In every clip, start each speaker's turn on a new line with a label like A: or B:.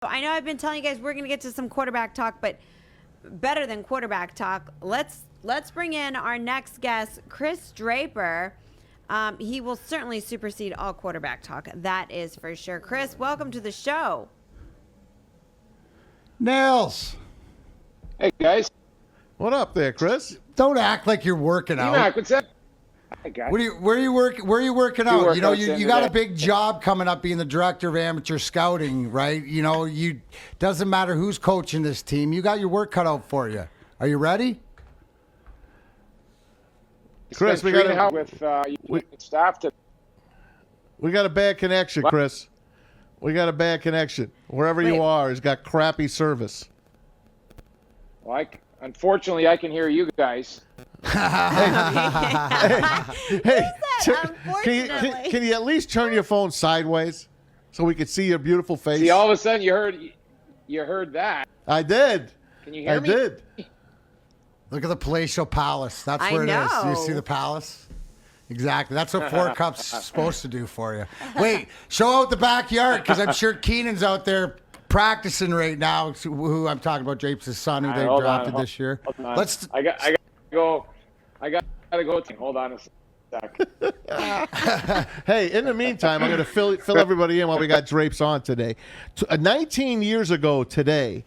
A: I know I've been telling you guys we're going to get to some quarterback talk, but better than quarterback talk, let's bring in our next guest, Kris Draper. He will certainly supersede all quarterback talk. That is for sure. Kris, welcome to the show.
B: Nails.
C: Hey, guys.
D: What up there, Kris?
B: Don't act like you're working out.
C: Dmac, what's up? Hey, guys.
B: Where are you working out? You know, you got a
C: today.
B: big job coming up being the director of amateur scouting, right? You know, doesn't matter who's coaching this team. You got your work cut out for you. Are you ready?
D: Kris, we got
C: staff to.
D: We got a bad connection,
C: What?
D: Kris. We got a bad connection. Wherever you are, has got crappy service.
C: Well, unfortunately, I can hear you guys.
D: Hey, can you at least turn your phone sideways so we can see your beautiful face?
C: See, all of a sudden you heard that.
D: I did.
C: Can you hear me?
D: I did.
B: Look at the palatial palace. That's
A: I
B: where it is.
A: know.
B: You see the palace? Exactly. That's what Four Cups is supposed to do for you. Wait, show out the backyard because I'm sure Keenan's out there practicing right now. Who I'm talking about, Drape's son, who they drafted this year. Let's.
C: I got to go. Hold on a sec.
D: Hey, in the meantime, I'm going to fill everybody in while we got Drapes on today. 19 years ago today,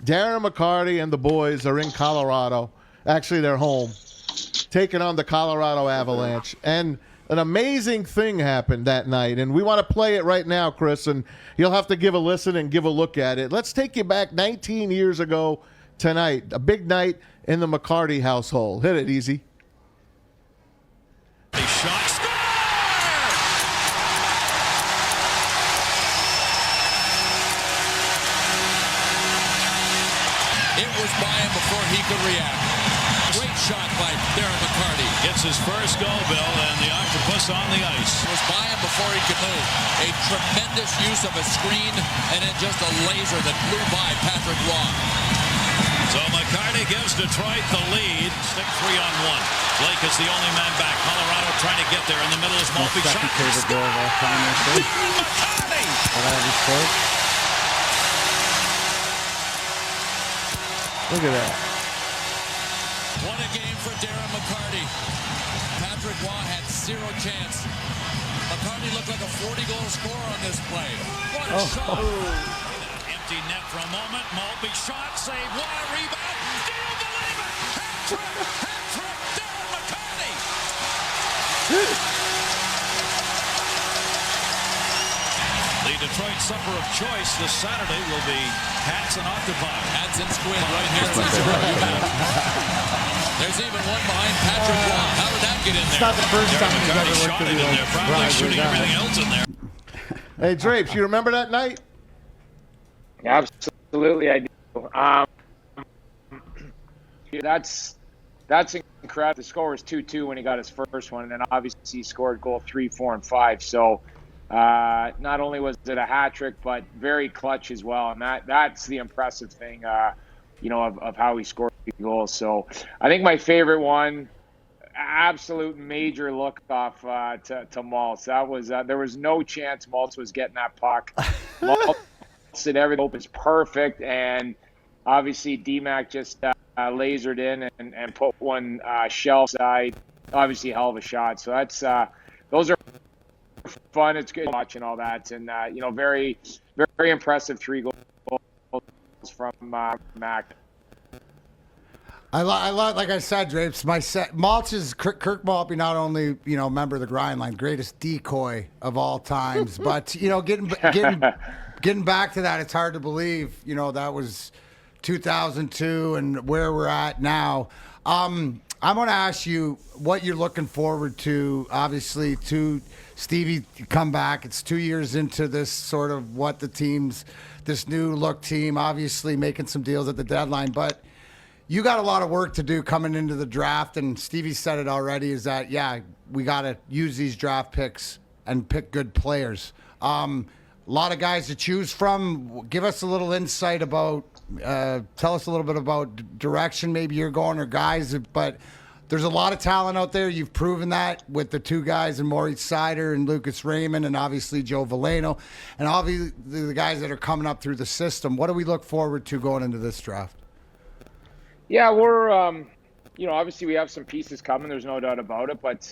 D: Darren McCarty and the boys are in Colorado. Actually, they're home, taking on the Colorado Avalanche. And an amazing thing happened that night, and we want to play it right now, Kris, and you'll have to give a listen and give a look at it. Let's take you back 19 years ago tonight, a big night in the McCarty household. Hit it, Easy.
E: Shot, score! It was by him before he could react. Great shot by Darren McCarty.
F: Gets his first goal, Bill, and the octopus on the ice.
E: It was by him before he could move. A tremendous use of a screen and then just a laser that flew by Patrick Roy.
F: So McCarty gives Detroit the lead. Stick 3-on-1. Blake is the only man back. Colorado trying to get there. In the middle is Maltby.
B: Second favorite goal of all time, I think.
F: McCarty!
D: Look at that.
E: What a game for Darren McCarty. Patrick Roy had zero chance. McCarty looked like a 40-goal scorer on this play. What a shot.
F: Empty net for a moment. Maltby shot, save, Roy, rebound. Do you believe it? Hat-trick, Darren McCarty. The Detroit supper of choice this Saturday will be hats and octopi.
E: Hats and squid right here. There's even one behind Patrick Roy. How did that get in there?
B: It's not the first time he's
F: McCarty
B: ever
F: shot
B: looked
F: it
B: at
F: in there, probably shooting everything else in there.
D: Hey, Drapes, you remember that night?
C: Absolutely, I do. That's incredible. The score was 2-2 when he got his first one, and then obviously he scored goal 3, 4, and 5. So not only was it a hat trick, but very clutch as well. And that's the impressive thing, of how he scored goals. So I think my favorite one, absolute major look off to Maltz. That was there was no chance Maltz was getting that puck. Maltz did everything was perfect, and obviously Dmac just lasered in and put one shelf side. Obviously, hell of a shot. So that's those are fun. It's good watching all that, and very, very impressive 3 goals from Mac.
B: I love, like I said, Drapes. Maltz is Kirk Maltby, not only member of the grind line, greatest decoy of all times, but getting back to that, it's hard to believe. That was 2002 and where we're at now. I'm going to ask you what you're looking forward to. Obviously, to Stevie come back. It's 2 years into this sort of what the team's, this new look team, obviously making some deals at the deadline, but you got a lot of work to do coming into the draft, and Stevie said it already, is that, we got to use these draft picks and pick good players. A lot of guys to choose from. Give us a little insight about, tell us a little bit about direction maybe you're going, or guys, but there's a lot of talent out there. You've proven that with the two guys, and Maurice Sider and Lucas Raymond, and obviously Joe Veleno, and obviously the guys that are coming up through the system. What do we look forward to going into this draft?
C: Yeah, we're, obviously we have some pieces coming. There's no doubt about it. But,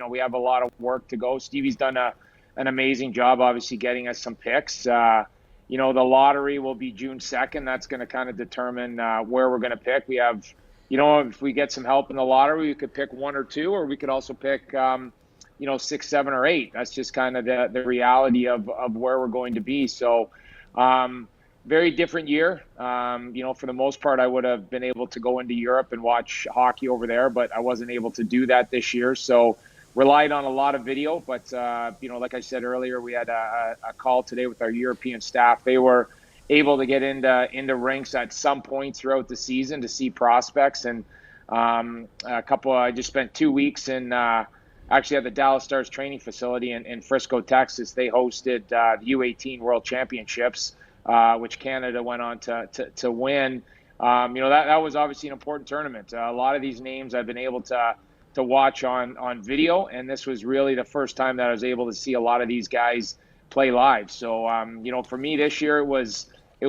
C: we have a lot of work to go. Stevie's done an amazing job, obviously, getting us some picks. The lottery will be June 2nd. That's going to kind of determine where we're going to pick. We have, if we get some help in the lottery, we could pick 1 or 2, or we could also pick, 6, 7, or 8. That's just kind of the reality of where we're going to be. So, very different year. For the most part, I would have been able to go into Europe and watch hockey over there, but I wasn't able to do that this year. So relied on a lot of video. But, like I said earlier, we had a call today with our European staff. They were able to get into rinks at some point throughout the season to see prospects. And I just spent 2 weeks in actually at the Dallas Stars training facility in Frisco, Texas. They hosted the U18 World Championships, which Canada went on to win. That was obviously an important tournament. A lot of these names I've been able to watch on video, and this was really the first time that I was able to see a lot of these guys play live. So, for me this year, it was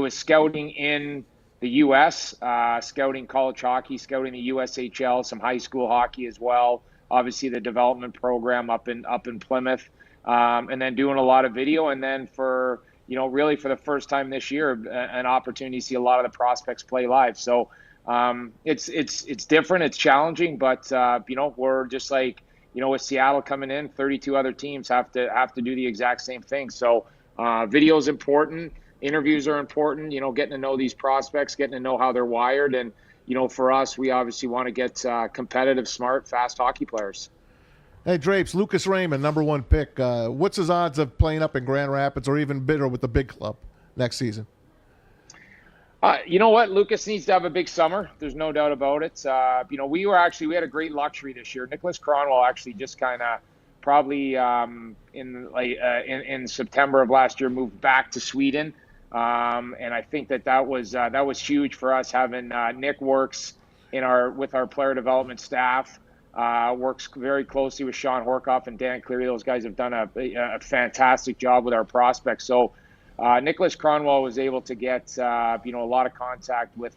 C: scouting in the U.S., scouting college hockey, scouting the USHL, some high school hockey as well. Obviously, the development program up in Plymouth, and then doing a lot of video. And then for really for the first time this year, an opportunity to see a lot of the prospects play live. So it's different, it's challenging, but we're just like with Seattle coming in, 32 other teams have to do the exact same thing. So video is important. Interviews are important, getting to know these prospects, getting to know how they're wired. And, for us, we obviously want to get competitive, smart, fast hockey players.
D: Hey, Drapes, Lucas Raymond, number 1 pick. What's his odds of playing up in Grand Rapids or even bigger with the big club next season?
C: You know what? Lucas needs to have a big summer. There's no doubt about it. We had a great luxury this year. Nicholas Cronwall actually just kind of probably in September of last year moved back to Sweden. And I think that was huge for us having Nick works with our player development staff, works very closely with Sean Horkoff and Dan Cleary. Those guys have done a fantastic job with our prospects. So Nicholas Cronwall was able to get a lot of contact with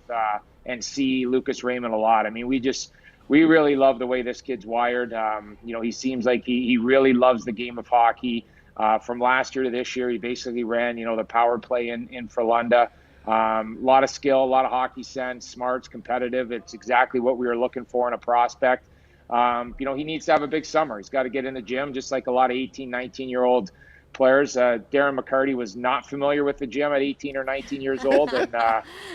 C: and see Lucas Raymond a lot. I mean, we really love the way this kid's wired. He seems like he really loves the game of hockey. From last year to this year, he basically ran, the power play in Frölunda. A lot of skill, a lot of hockey sense, smarts, competitive. It's exactly what we were looking for in a prospect. He needs to have a big summer. He's got to get in the gym, just like a lot of 18, 19-year-old players. Darren McCarty was not familiar with the gym at 18 or 19 years old. And,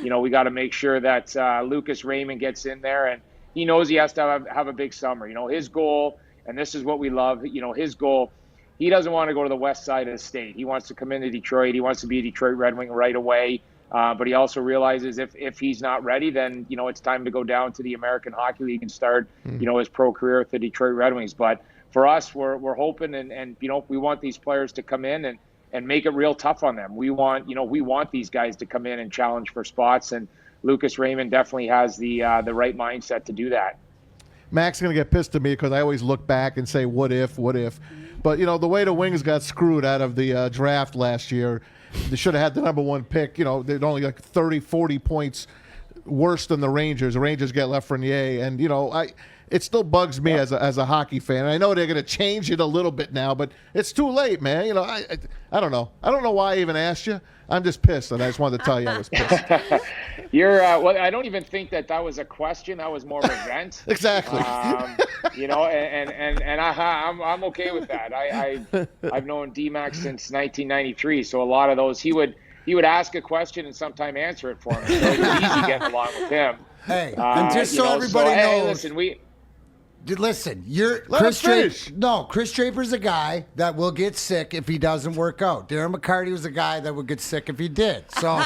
C: we got to make sure that Lucas Raymond gets in there, and he knows he has to have a big summer. His goal, and this is what we love, his goal, he doesn't want to go to the west side of the state. He wants to come into Detroit. He wants to be a Detroit Red Wing right away. But he also realizes if he's not ready, then, it's time to go down to the American Hockey League and start, his pro career with the Detroit Red Wings. But for us, we're hoping and we want these players to come in and make it real tough on them. We want these guys to come in and challenge for spots. And Lucas Raymond definitely has the right mindset to do that.
D: Mac's going to get pissed at me because I always look back and say, what if? But, the way the Wings got screwed out of the draft last year, they should have had the number 1 pick. They're only like 30, 40 points worse than the Rangers. The Rangers get Lafreniere. And, it still bugs me as a hockey fan. I know they're going to change it a little bit now, but it's too late, man. I don't know. I don't know why I even asked you. I'm just pissed, and I just wanted to tell you I was pissed.
C: Well, I don't even think that was a question. That was more of a vent.
D: Exactly.
C: And I'm okay with that. I've known Dmac since 1993, so a lot of those he would ask a question and sometime answer it for me. So it was easy getting along with him.
B: Hey, and just so everybody knows.
C: Hey, listen,
B: Kris Draper's a guy that will get sick if he doesn't work out. Darren McCarty was a guy that would get sick if he did. So,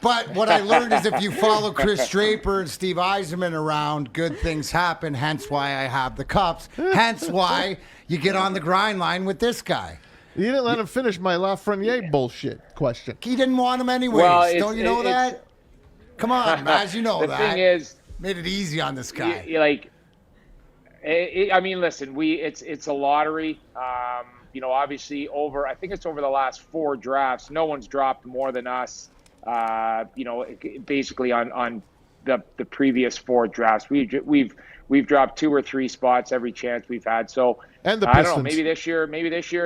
B: but what I learned is if you follow Kris Draper and Steve Yzerman around, good things happen. Hence why I have the cups. Hence why you get on the grind line with this guy.
D: You didn't let him finish my Lafreniere bullshit question.
B: He didn't want him anyways.
C: Well,
B: don't you know that? Come on, Maz, you know
C: the
B: that.
C: thing is,
B: made it easy on this guy.
C: I mean, listen, it's a lottery. Obviously I think it's over the last 4 drafts, no one's dropped more than us. Basically on the previous 4 drafts, we've dropped 2 or 3 spots every chance we've had. So
D: And the
C: I don't know.
D: Pistons.
C: Maybe this year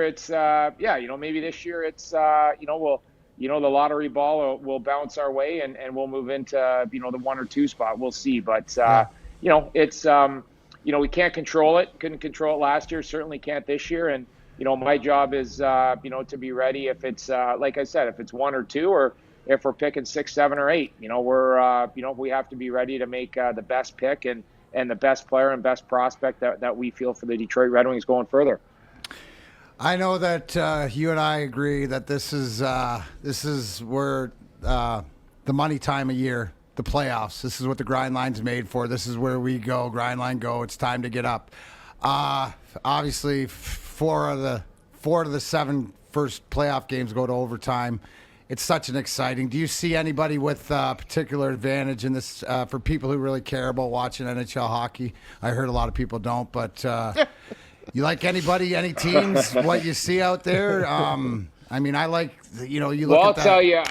C: it's maybe this year it's the lottery ball will bounce our way and we'll move into the 1 or 2 spot. We'll see, but it's we can't control it. Couldn't control it last year. Certainly can't this year. And my job is to be ready if it's like I said, if it's 1 or 2 or if we're picking 6, 7, or 8. We have to be ready to make the best pick and the best player and best prospect that we feel for the Detroit Red Wings going further.
B: I know that you and I agree that this is where the money time of year, the playoffs. This is what the grind line's made for. This is where we go, grind line go. It's time to get up. Obviously, 4 of the 7 first playoff games go to overtime. It's such an exciting. Do you see anybody with particular advantage in this for people who really care about watching NHL hockey? I heard a lot of people don't, but you like anybody, any teams, what you see out there? I mean, I like, you look
C: Well,
B: at
C: I'll
B: that.
C: tell you.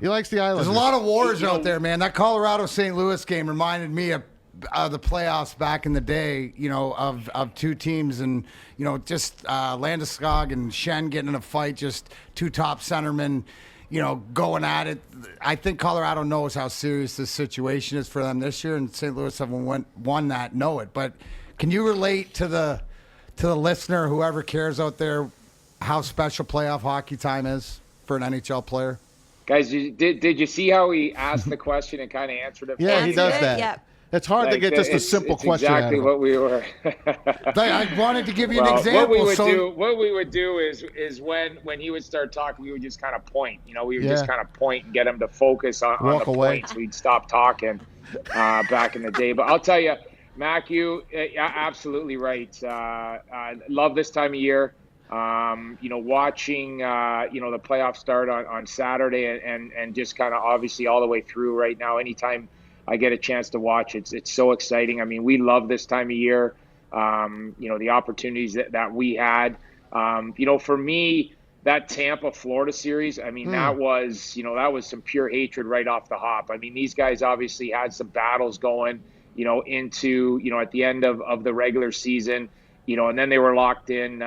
D: He likes the Islanders.
B: There's a lot of wars out there, man. That Colorado-St. Louis game reminded me of the playoffs back in the day, of 2 teams and, just Landeskog and Schenn getting in a fight, just 2 top centermen, going at it. I think Colorado knows how serious this situation is for them this year, and St. Louis haven't won that, know it. But can you relate to the listener, whoever cares out there, how special playoff hockey time is for an NHL player?
C: Guys, did you see how he asked the question and kind of answered it?
D: Yeah, he does
A: Answered it,
D: that.
A: yep.
D: It's hard to get just a simple
C: it's
D: question
C: exactly
D: out of
C: what we were.
B: I wanted to give you an
C: Well,
B: example.
C: What we would do is when he would start talking, we would just kind of point. We would just
D: Yeah.
C: kind of point and get him to focus on
D: Walk
C: the
D: away.
C: points. We'd stop talking back in the day. But I'll tell you, Mac, you absolutely right. I love this time of year. Watching the playoffs start on Saturday and just kind of obviously all the way through right now. Anytime I get a chance to watch, it's so exciting. I mean, we love this time of year. The opportunities that we had. For me, that Tampa Florida series, I mean, that was some pure hatred right off the hop. I mean, these guys obviously had some battles going, into at the end of the regular season. And then they were locked in,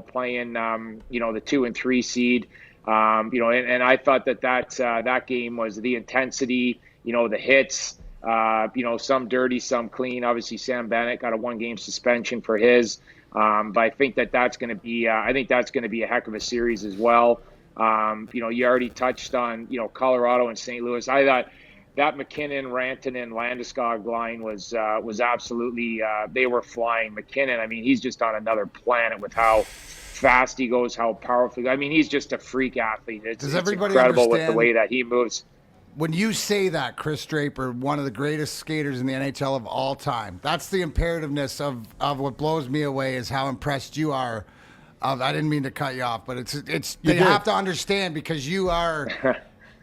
C: playing, the 2 and 3 seed, and I thought that game was the intensity, the hits, some dirty, some clean. Obviously, Sam Bennett got a 1-game suspension for his, but I think that's going to be, a heck of a series as well. You already touched on, Colorado and St. Louis. I thought that McKinnon, Rantanen, Landeskog line was absolutely they were flying. McKinnon, I mean, he's just on another planet with how fast he goes, how powerful. I mean, he's just a freak athlete. It's
B: everybody
C: incredible with the
B: understand-
C: way that he moves.
B: When you say that, Kris Draper, one of the greatest skaters in the NHL of all time, that's the imperativeness of what blows me away is how impressed you are. I didn't mean to cut you off, but it's they have to understand because you are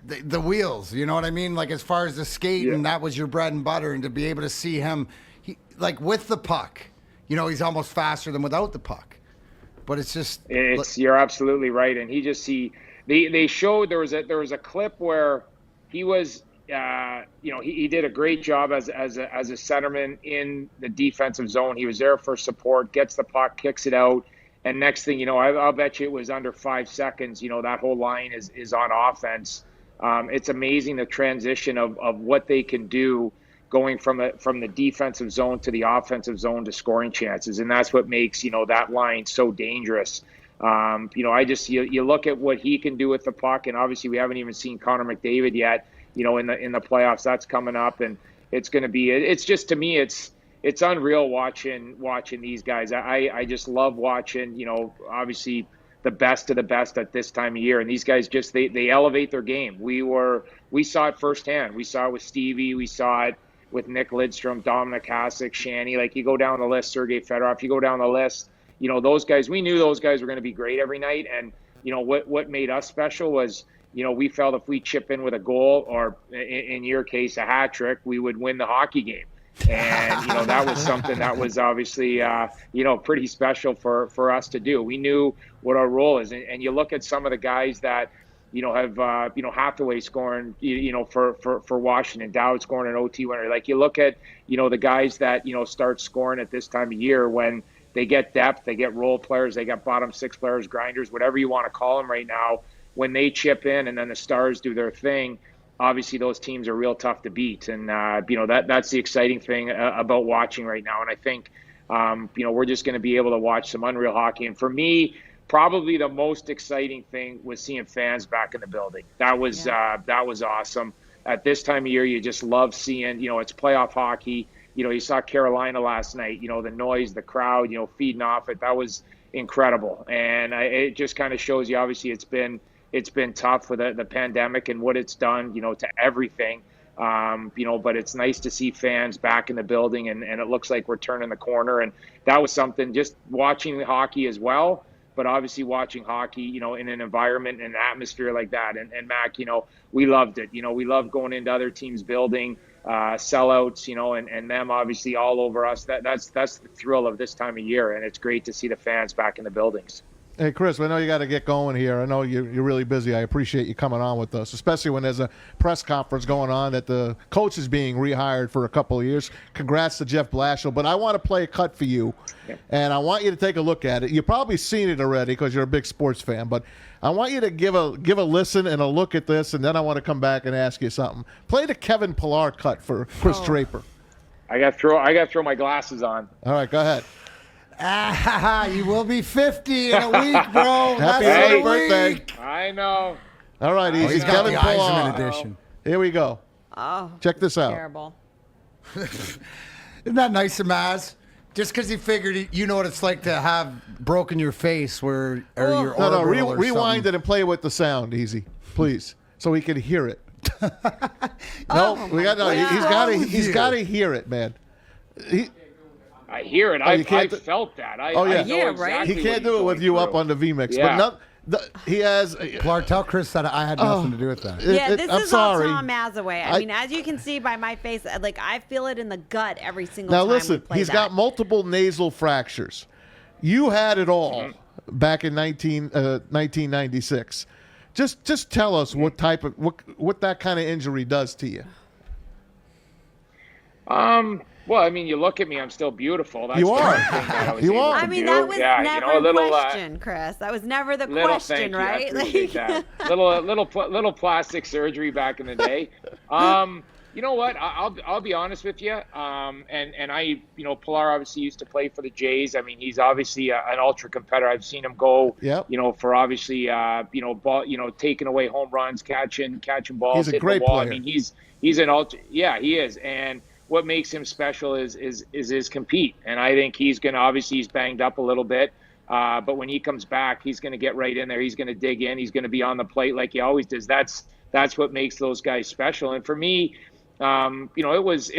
B: the wheels. You know what I mean? Like as far as the skate, and that was your bread and butter, and to be able to see him, like with the puck, he's almost faster than without the puck. But it's just
C: you're absolutely right, and they showed there was a clip where he was, he did a great job as a centerman in the defensive zone. He was there for support, gets the puck, kicks it out, and next thing you know, I'll bet you it was under 5 seconds. That whole line is on offense. It's amazing the transition of what they can do going from the defensive zone to the offensive zone to scoring chances, and that's what makes that line so dangerous. You look at what he can do with the puck, and obviously we haven't even seen Connor McDavid yet. In the playoffs, that's coming up, and it's going to be. It's just to me, it's unreal watching these guys. I just love watching. Obviously the best of the best at this time of year, and these guys just they elevate their game. We saw it firsthand. We saw it with Stevie. We saw it with Nick Lidstrom, Dominik Hasek, Shanny. Like you go down the list, Sergei Fedorov. You go down the list. Those guys, we knew those guys were going to be great every night. And, what made us special was, we felt if we chip in with a goal or in your case, a hat trick, we would win the hockey game. And, that was something that was obviously, pretty special for us to do. We knew what our role is. And you look at some of the guys that, have, Hathaway scoring, for Washington, Dowd scoring an OT winner. Like, you look at, the guys that, start scoring at this time of year when they get depth, they get role players, they got bottom six players, grinders, whatever you want to call them right now. When they chip in and then the Stars do their thing, obviously those teams are real tough to beat. And, that's the exciting thing about watching right now. And I think, we're just going to be able to watch some unreal hockey. And for me, probably the most exciting thing was seeing fans back in the building. That was awesome. At this time of year, you just love seeing, it's playoff hockey. You saw Carolina last night, the noise, the crowd, feeding off it. That was incredible. And it just kind of shows you, obviously, it's been tough with the pandemic and what it's done, to everything. But it's nice to see fans back in the building, and it looks like we're turning the corner. And that was something, just watching the hockey as well, but obviously watching hockey, in an environment and an atmosphere like that. And Mac, we loved it. We loved going into other teams' building, sellouts, and them obviously all over us. That's the thrill of this time of year, and it's great to see the fans back in the buildings.
D: Hey, Kris, I know you got to get going here. I know you're really busy. I appreciate you coming on with us, especially when there's a press conference going on that the coach is being rehired for a couple of years. Congrats to Jeff Blashill. But I want to play a cut for you, and I want you to take a look at it. You've probably seen it already because you're a big sports fan, but I want you to give a listen and a look at this, and then I want to come back and ask you something. Play the Kevin Pillar cut for Kris Draper.
C: I got to throw my glasses on.
D: All right, go ahead.
B: You will be 50 in a week, bro.
D: Happy
B: That's
D: early
B: a
D: birthday.
B: week.
C: I know.
D: All right, easy.
B: He's got
D: Kevin
B: the
D: Pillar.
B: Eisman edition.
D: Here we go.
A: Oh,
D: Check this out.
A: terrible.
B: Isn't that nice of Maz? Just because he figured you know what it's like to have broken your face or your
D: No,
B: orbital or
D: rewind
B: something.
D: it and play with the sound, easy, please, so we can hear it. He's got to hear it, man.
C: I hear it.
D: you
C: I
D: can't
C: felt that. I
D: yeah.
C: know
A: Yeah, right?
C: exactly
D: He can't
C: what
D: do it
C: he's
D: with
C: going
D: you
C: through.
D: up on the VMix,
C: Yeah.
D: but he has.
B: Clark, tell Kris that I had nothing to do with that.
A: Yeah, this
D: I'm
A: is
D: sorry.
A: all Tom Mazaway. I mean, as you can see by my face, like I feel it in the gut every single
D: Now
A: time we
D: listen,
A: play
D: he's
A: that.
D: got multiple nasal fractures. You had it all back in 1996. Just tell us what type of what that kind of injury does to you.
C: Well, I mean, you look at me, I'm still beautiful. That's
D: You
C: the
D: are.
C: one thing that I was
D: You
C: able
D: are.
C: to
A: I mean,
C: do.
A: that was
C: Yeah,
A: never
C: a little,
A: the question, Kris. That was never the
C: little
A: question,
C: thank you.
A: right?
C: I appreciate that. little plastic surgery back in the day. You know what? I'll be honest with you. And I, Pillar obviously used to play for the Jays. I mean, he's obviously an ultra competitor. I've seen him go,
D: Yep.
C: For obviously, ball, taking away home runs, catching balls,
D: He's a
C: hitting
D: great
C: the wall.
D: player.
C: I mean, he's an ultra. Yeah, he is. And what makes him special is his compete. And I think he's banged up a little bit. But when he comes back, he's going to get right in there. He's going to dig in. He's going to be on the plate like he always does. That's what makes those guys special. And for me, it was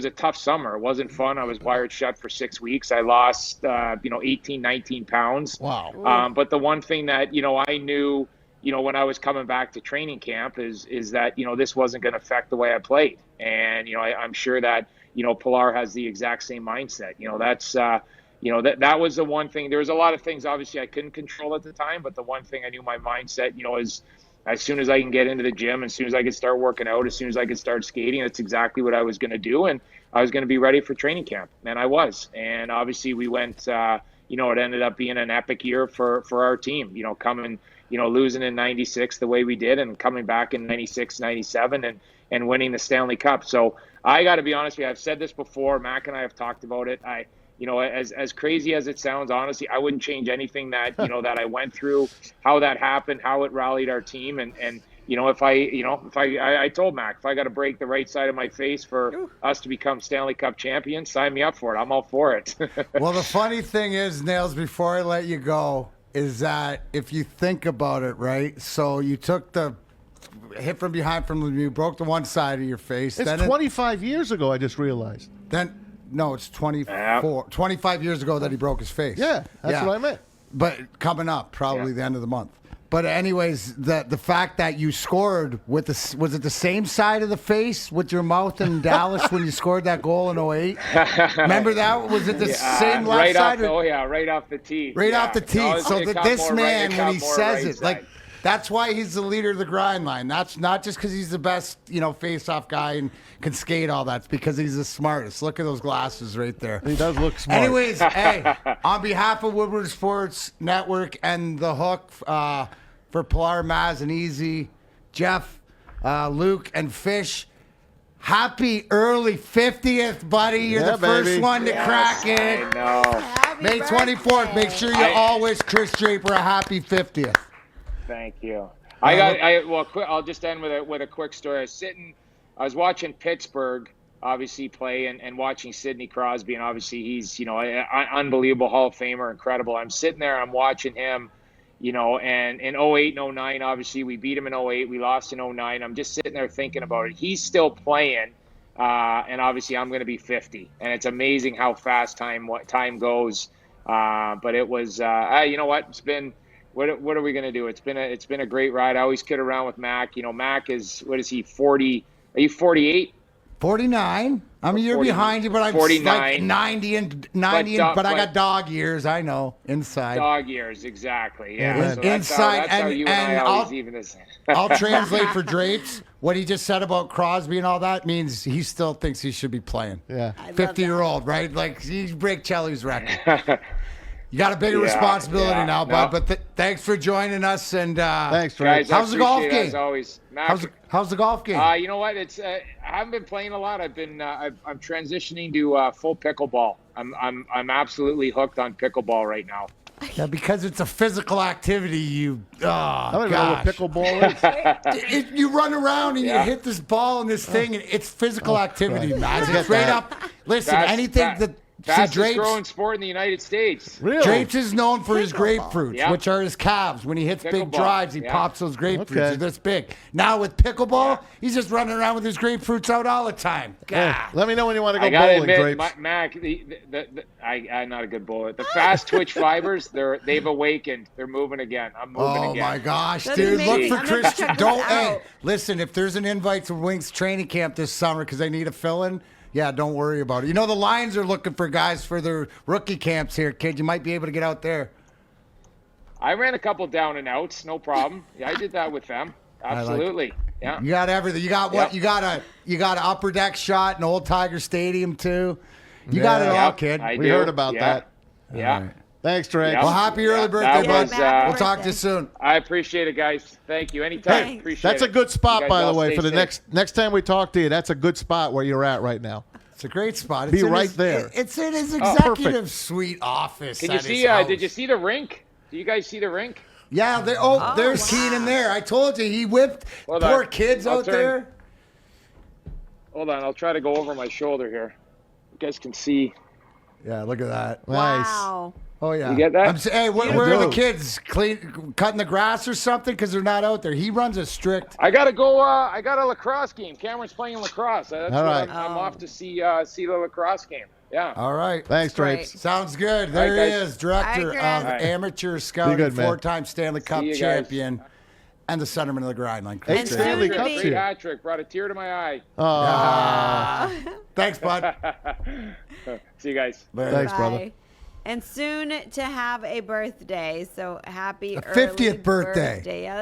C: a tough summer. It wasn't fun. I was wired shut for 6 weeks. I lost, 18, 19 pounds.
D: Wow.
C: But the one thing that, I knew, when I was coming back to training camp is that, this wasn't going to affect the way I played. And, I'm sure that, Pillar has the exact same mindset. That's, that was the one thing. There was a lot of things, obviously, I couldn't control at the time. But the one thing I knew my mindset, is as soon as I can get into the gym, as soon as I could start working out, as soon as I could start skating, that's exactly what I was going to do. And I was going to be ready for training camp. And I was. And obviously we went, it ended up being an epic year for our team, coming, losing in 96 the way we did and coming back in 96, 97 and winning the Stanley Cup. So I got to be honest with you. I've said this before. Mac and I have talked about it. As crazy as it sounds, honestly, I wouldn't change anything that, that I went through, how that happened, how it rallied our team. And if I told Mac, if I got to break the right side of my face for us to become Stanley Cup champions, sign me up for it. I'm all for it.
B: Well, the funny thing is, Nails, before I let you go, is that if you think about it, right? So you took the hit from behind from Lemieux, broke the one side of your face.
D: It's 25 years ago, I just realized.
B: No, it's 25 years ago that he broke his face.
D: Yeah, that's what I meant.
B: But coming up, probably the end of the month. But anyways, the fact that you scored with was it the same side of the face with your mouth in Dallas when you scored that goal in 08? Remember that? Was it the same left
C: right
B: side?
C: Right off the tee.
B: Right off the tee.
C: No,
B: so this man, when he says it,
C: side.
B: like that's why he's the leader of the grind line. That's not just because he's the best, face-off guy and can skate all that. It's because he's the smartest. Look at those glasses right there.
D: He does look smart.
B: Anyways, hey, on behalf of Woodward Sports Network and The Hook, for Pilar, Maz, and Easy, Jeff, Luke, and Fish, happy early 50th, buddy. You're the first one to crack it.
C: I know.
A: Happy
B: May 24th.
A: birthday.
B: Make sure you all wish Kris Draper a happy 50th.
C: Thank you. I'll just end with a quick story. I was watching Pittsburgh obviously play and watching Sidney Crosby, and obviously he's an unbelievable Hall of Famer, incredible. I'm sitting there, I'm watching him. And in 08 and 09, obviously, we beat him in 08. We lost in 09. I'm just sitting there thinking about it. He's still playing, and obviously I'm going to be 50. And it's amazing how fast time goes. But it was, you know what? It's been, what are we going to do? It's been a great ride. I always kid around with Mac. Mac is, what is he, 40? Are you 48?
B: 49. I'm a year
C: 40,
B: behind you, but I'm
C: 49.
B: like 90 but I got dog years. I know inside.
C: Dog years, exactly. Yeah.
B: Yeah.
C: So
B: Inside,
C: that's how you and I always even this.
B: I'll translate for Drapes. What he just said about Crosby and all that means he still thinks he should be playing.
D: Yeah.
B: 50-year-old, right? Like he break Chelly's record. You got a bigger responsibility now, bud. But thanks for joining us. And
D: thanks,
C: guys.
D: Drake.
B: How's the golf
C: As
B: game?
C: always, Mac,
B: How's the golf game?
C: you know what? It's I haven't been playing a lot. I'm transitioning to full pickleball. I'm absolutely hooked on pickleball right now.
B: Yeah, because it's a physical activity.
D: I don't even know what pickleball is.
B: You run around and you hit this ball and this thing, and it's physical activity, man. It's straight up. Listen, anything that.
C: Fastest growing sport in the United States.
D: Really?
B: Drapes is known for his grapefruits, which are his calves. When he hits big drives, he pops those grapefruits.
D: Okay.
B: They're this big. Now with pickleball, he's just running around with his grapefruits out all the time.
D: Hey, let me know when you want to go
C: I gotta
D: bowling,
C: admit,
D: Drapes.
C: Mac, I'm not a good bowler. The fast twitch fibers, they've awakened. They're moving again. I'm moving again.
B: Oh my gosh,
A: That's
B: dude!
A: amazing.
B: Look
A: I'm
B: for
A: gonna
B: Chris.
A: check this
B: Don't
A: out.
B: listen. If there's an invite to Wings training camp this summer because they need a fill-in. Yeah, don't worry about it. The Lions are looking for guys for their rookie camps here, kid. You might be able to get out there.
C: I ran a couple down and outs, no problem. Yeah, I did that with them. Absolutely. Yeah.
B: You got everything. You got what? You got a upper deck shot in Old Tiger Stadium too. You got it all, kid.
C: I
D: We
C: do.
D: heard about that.
C: Yeah.
B: right.
D: Thanks, Drake.
C: Yeah.
B: Well, happy early birthday,
C: that
B: bud.
C: was,
B: We'll talk to you soon.
C: I appreciate it, guys. Thank you. Anytime.
A: Thanks.
C: Appreciate
D: That's
C: it.
D: a good spot,
C: You guys
D: by the
C: all
D: way,
C: stay
D: for the
C: safe.
D: next time we talk to you. That's a good spot where you're at right now.
B: It's a great spot. It's
D: Be
B: in
D: right
B: his,
D: there.
B: It's in his
D: perfect.
B: executive suite office.
C: Can you
B: at
C: see?
B: his house.
C: Did you see the rink? Do you guys see the rink?
B: Yeah. There's Keenan there. I told you he whipped
C: Hold
B: poor
C: on.
B: kids
C: I'll
B: out
C: turn-
B: there.
C: Hold on. I'll try to go over my shoulder here. You guys can see.
B: Yeah. Look at that.
D: Nice.
A: Wow.
B: Oh yeah.
C: You get that?
B: Hey, where are the
D: do.
B: kids? Cutting the grass or something? Because they're not out there. He runs a strict.
C: I gotta go. I got a lacrosse game. Cameron's playing lacrosse. That's
D: All
C: what
D: right.
C: I'm off to see the lacrosse game. Yeah.
B: All right.
D: Thanks,
A: Great.
D: Drapes.
B: Sounds good. There
C: All right,
B: he
C: guys.
B: is, director
A: All
B: of
A: right,
B: amateur scouting,
D: good, man.
B: 4-time Stanley Cup
C: See you guys.
B: champion, and the centerman of the grind line. Kris
D: Hey,
A: And
B: Draper.
D: Stanley
A: soon to
D: Cup
A: be-
C: Great hat trick. Brought a tear to my eye.
B: Thanks, bud.
C: See you guys.
B: Later.
D: Thanks, brother.
A: Bye. And soon to have a birthday. So happy
B: A
A: early
B: 50th birthday.
A: Yeah,